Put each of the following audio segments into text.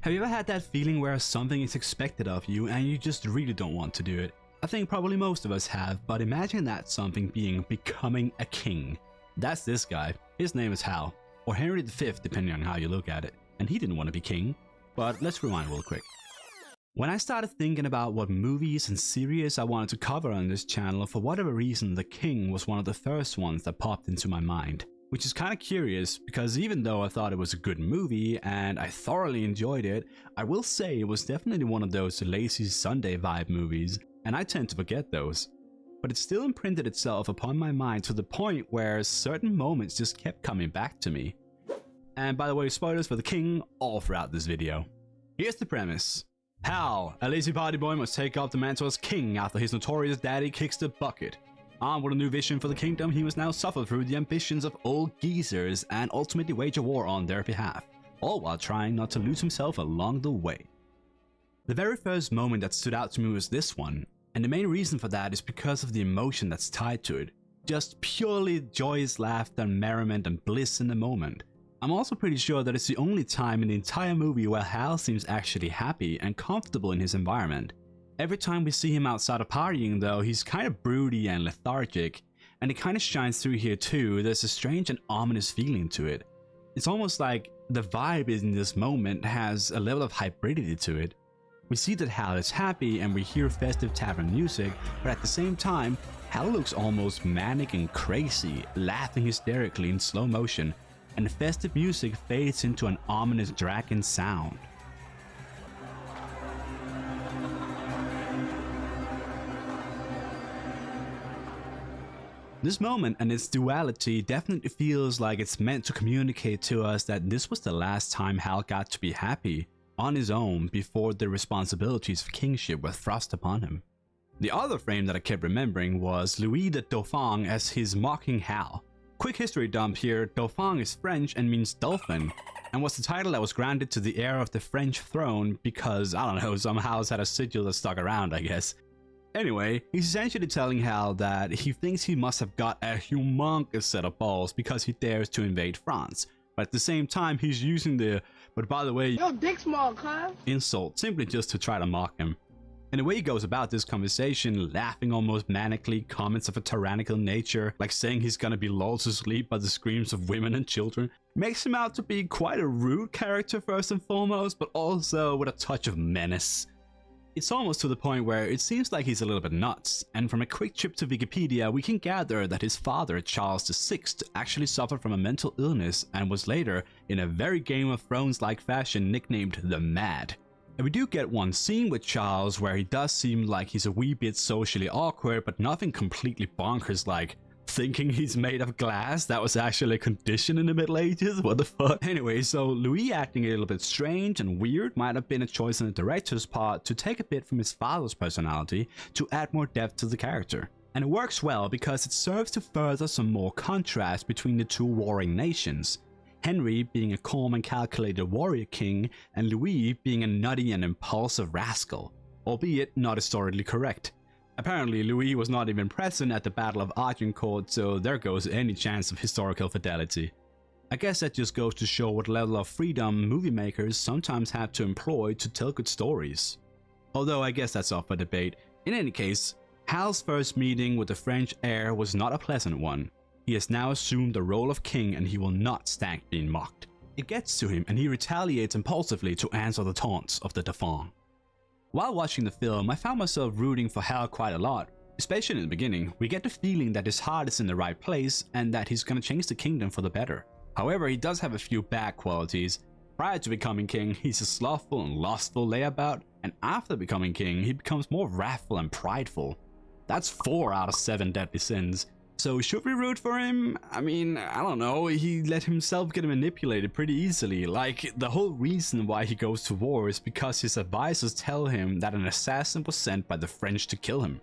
Have you ever had that feeling where something is expected of you and you just really don't want to do it? I think probably most of us have, but imagine that something being becoming a king. That's this guy. His name is Hal, or Henry V depending on how you look at it, and he didn't want to be king. But let's rewind real quick. When I started thinking about what movies and series I wanted to cover on this channel, for whatever reason The King was one of the first ones that popped into my mind. Which is kind of curious, because even though I thought it was a good movie and I thoroughly enjoyed it, I will say it was definitely one of those lazy Sunday vibe movies, and I tend to forget those. But it still imprinted itself upon my mind to the point where certain moments just kept coming back to me. And by the way, spoilers for The King all throughout this video. Here's the premise. Hal, a lazy party boy, must take up the mantle as king after his notorious daddy kicks the bucket. Armed with a new vision for the kingdom, he must now suffer through the ambitions of old geezers and ultimately wage a war on their behalf, all while trying not to lose himself along the way. The very first moment that stood out to me was this one, and the main reason for that is because of the emotion that's tied to it. Just purely joyous laughter and merriment and bliss in the moment. I'm also pretty sure that it's the only time in the entire movie where Hal seems actually happy and comfortable in his environment. Every time we see him outside of partying though, he's kind of broody and lethargic, and it kind of shines through here too. There's a strange and ominous feeling to it. It's almost like the vibe in this moment has a level of hybridity to it. We see that Hal is happy and we hear festive tavern music, but at the same time, Hal looks almost manic and crazy, laughing hysterically in slow motion, and the festive music fades into an ominous dragon sound. This moment and its duality definitely feels like it's meant to communicate to us that this was the last time Hal got to be happy on his own before the responsibilities of kingship were thrust upon him. The other frame that I kept remembering was Louis the Dauphin as his mocking Hal. Quick history dump here, Dauphin is French and means dolphin, and was the title that was granted to the heir of the French throne because, I don't know, some house had a sigil that stuck around, I guess. Anyway, he's essentially telling Hal that he thinks he must have got a humongous set of balls because he dares to invade France, but at the same time he's using the "but by the way, yo, dick small, cuz" insult simply just to try to mock him. And the way he goes about this conversation, laughing almost manically, comments of a tyrannical nature, like saying he's gonna be lulled to sleep by the screams of women and children, makes him out to be quite a rude character first and foremost, but also with a touch of menace. It's almost to the point where it seems like he's a little bit nuts, and from a quick trip to Wikipedia we can gather that his father, Charles VI, actually suffered from a mental illness and was later, in a very Game of Thrones-like fashion, nicknamed the Mad. And we do get one scene with Charles where he does seem like he's a wee bit socially awkward, but nothing completely bonkers like thinking he's made of glass. That was actually a condition in the Middle Ages, what the fuck. Anyway, so Louis acting a little bit strange and weird might have been a choice on the director's part to take a bit from his father's personality to add more depth to the character. And it works well because it serves to further some more contrast between the two warring nations. Henry being a calm and calculated warrior king, and Louis being a nutty and impulsive rascal, albeit not historically correct. Apparently, Louis was not even present at the Battle of Agincourt, so there goes any chance of historical fidelity. I guess that just goes to show what level of freedom movie makers sometimes have to employ to tell good stories. Although I guess that's up for debate. In any case, Hal's first meeting with the French heir was not a pleasant one. He has now assumed the role of king and he will not stand being mocked. It gets to him and he retaliates impulsively to answer the taunts of the Dauphin. While watching the film, I found myself rooting for Hal quite a lot. Especially in the beginning, we get the feeling that his heart is in the right place and that he's gonna change the kingdom for the better. However, he does have a few bad qualities. Prior to becoming king, he's a slothful and lustful layabout, and after becoming king, he becomes more wrathful and prideful. That's 4 out of 7 deadly sins. So should we root for him? I mean, I don't know, he let himself get manipulated pretty easily. Like, the whole reason why he goes to war is because his advisors tell him that an assassin was sent by the French to kill him.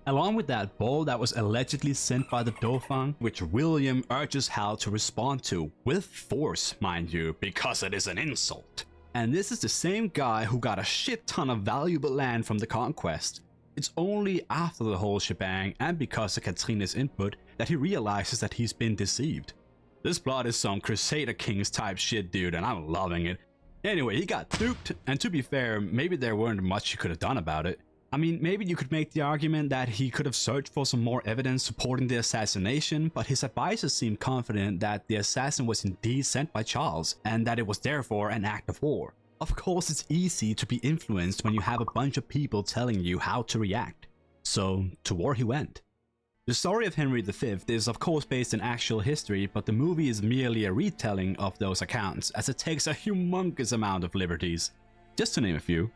Along with that ball that was allegedly sent by the Dauphin, which William urges Hal to respond to, with force mind you, because it is an insult. And this is the same guy who got a shit ton of valuable land from the conquest. It's only after the whole shebang and because of Katrina's input that he realizes that he's been deceived. This plot is some Crusader Kings type shit, dude, and I'm loving it. Anyway, he got duped, and to be fair, maybe there weren't much he could have done about it. I mean, maybe you could make the argument that he could have searched for some more evidence supporting the assassination, but his advisors seemed confident that the assassin was indeed sent by Charles, and that it was therefore an act of war. Of course, it's easy to be influenced when you have a bunch of people telling you how to react. So, to war he went. The story of Henry V is of course based in actual history, but the movie is merely a retelling of those accounts, as it takes a humongous amount of liberties. Just to name a few.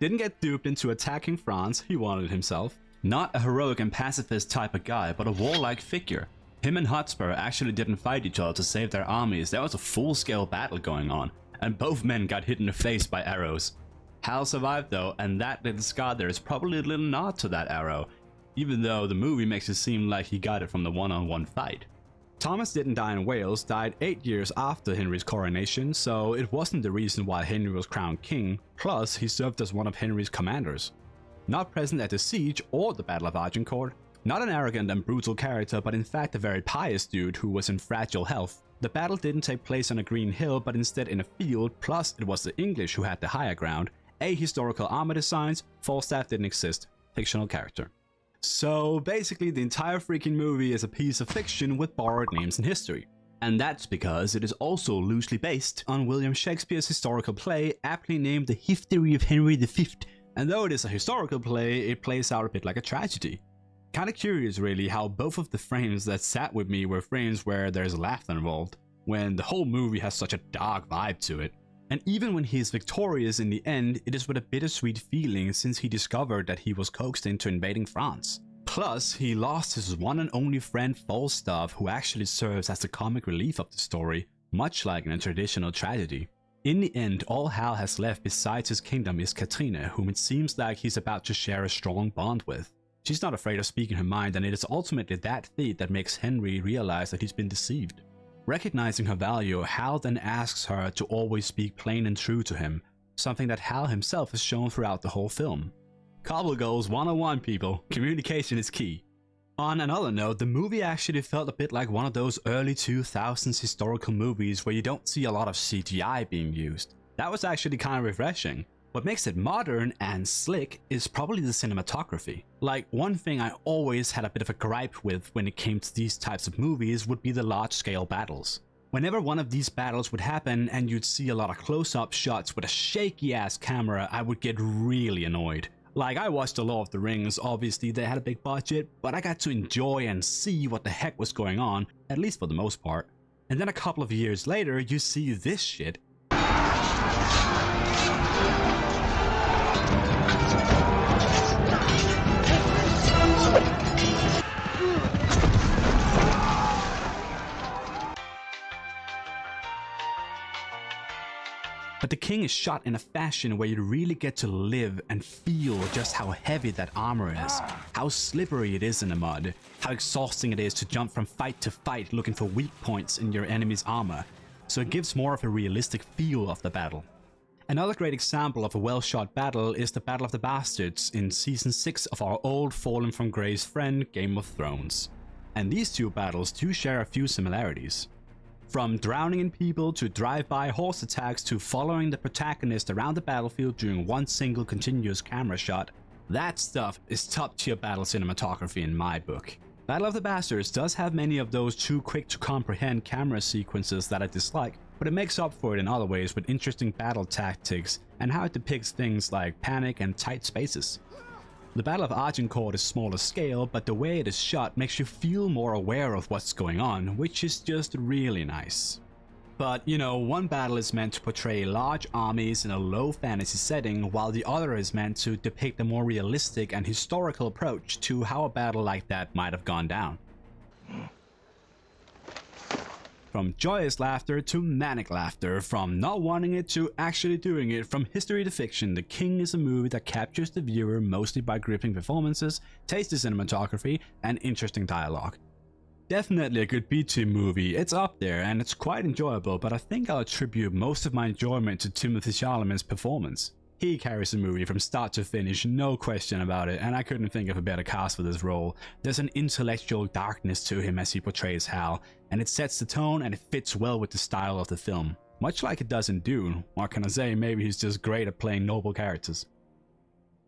Didn't get duped into attacking France, he wanted himself. Not a heroic and pacifist type of guy, but a warlike figure. Him and Hotspur actually didn't fight each other to save their armies, there was a full-scale battle going on, and both men got hit in the face by arrows. Hal survived though, and that little scar there is probably a little nod to that arrow, even though the movie makes it seem like he got it from the one-on-one fight. Thomas didn't die in Wales, died 8 years after Henry's coronation, so it wasn't the reason why Henry was crowned king, plus he served as one of Henry's commanders. Not present at the siege or the Battle of Agincourt, not an arrogant and brutal character, but in fact a very pious dude who was in fragile health. The battle didn't take place on a green hill, but instead in a field, plus it was the English who had the higher ground, ahistorical armor designs, Falstaff didn't exist, fictional character. So basically the entire freaking movie is a piece of fiction with borrowed names in history. And that's because it is also loosely based on William Shakespeare's historical play aptly named The History of Henry V. And though it is a historical play, it plays out a bit like a tragedy. Kinda curious really how both of the frames that sat with me were frames where there's laughter involved, when the whole movie has such a dark vibe to it. And even when he is victorious in the end, it is with a bittersweet feeling since he discovered that he was coaxed into invading France. Plus, he lost his one and only friend Falstaff, who actually serves as the comic relief of the story, much like in a traditional tragedy. In the end, all Hal has left besides his kingdom is Katrina, whom it seems like he's about to share a strong bond with. She's not afraid of speaking her mind, and it is ultimately that feat that makes Henry realize that he's been deceived. Recognizing her value, Hal then asks her to always speak plain and true to him, something that Hal himself has shown throughout the whole film. Cobble goals 101 people, communication is key. On another note, the movie actually felt a bit like one of those early 2000s historical movies where you don't see a lot of CGI being used. That was actually kind of refreshing. What makes it modern and slick is probably the cinematography. Like, one thing I always had a bit of a gripe with when it came to these types of movies would be the large-scale battles. Whenever one of these battles would happen and you'd see a lot of close-up shots with a shaky-ass camera, I would get really annoyed. Like, I watched The Lord of the Rings, obviously they had a big budget, but I got to enjoy and see what the heck was going on, at least for the most part. And then a couple of years later, you see this shit. But the king is shot in a fashion where you really get to live and feel just how heavy that armor is, how slippery it is in the mud, how exhausting it is to jump from fight to fight looking for weak points in your enemy's armor, so it gives more of a realistic feel of the battle. Another great example of a well-shot battle is the Battle of the Bastards in Season 6 of our old Fallen from Grace friend Game of Thrones. And these two battles do share a few similarities. From drowning in people to drive-by horse attacks to following the protagonist around the battlefield during one single continuous camera shot, that stuff is top-tier battle cinematography in my book. Battle of the Bastards does have many of those too quick to comprehend camera sequences that I dislike, but it makes up for it in other ways with interesting battle tactics and how it depicts things like panic and tight spaces. The Battle of Agincourt is smaller scale, but the way it is shot makes you feel more aware of what's going on, which is just really nice. But, you know, one battle is meant to portray large armies in a low fantasy setting, while the other is meant to depict a more realistic and historical approach to how a battle like that might have gone down. From joyous laughter to manic laughter, from not wanting it to actually doing it, from history to fiction, The King is a movie that captures the viewer mostly by gripping performances, tasty cinematography, and interesting dialogue. Definitely a good B-team movie, it's up there and it's quite enjoyable, but I think I'll attribute most of my enjoyment to Timothée Chalamet's performance. He carries the movie from start to finish, no question about it, and I couldn't think of a better cast for this role. There's an intellectual darkness to him as he portrays Hal, and it sets the tone and it fits well with the style of the film. much like it does in Dune. What can I say, maybe he's just great at playing noble characters.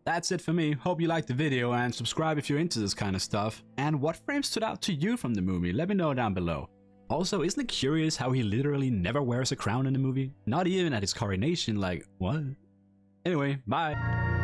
That's it for me. Hope you liked the video and subscribe if you're into this kind of stuff. And what frame stood out to you from the movie? Let me know down below. Also, isn't it curious how he literally never wears a crown in the movie? Not even at his coronation, like, what? Anyway, bye!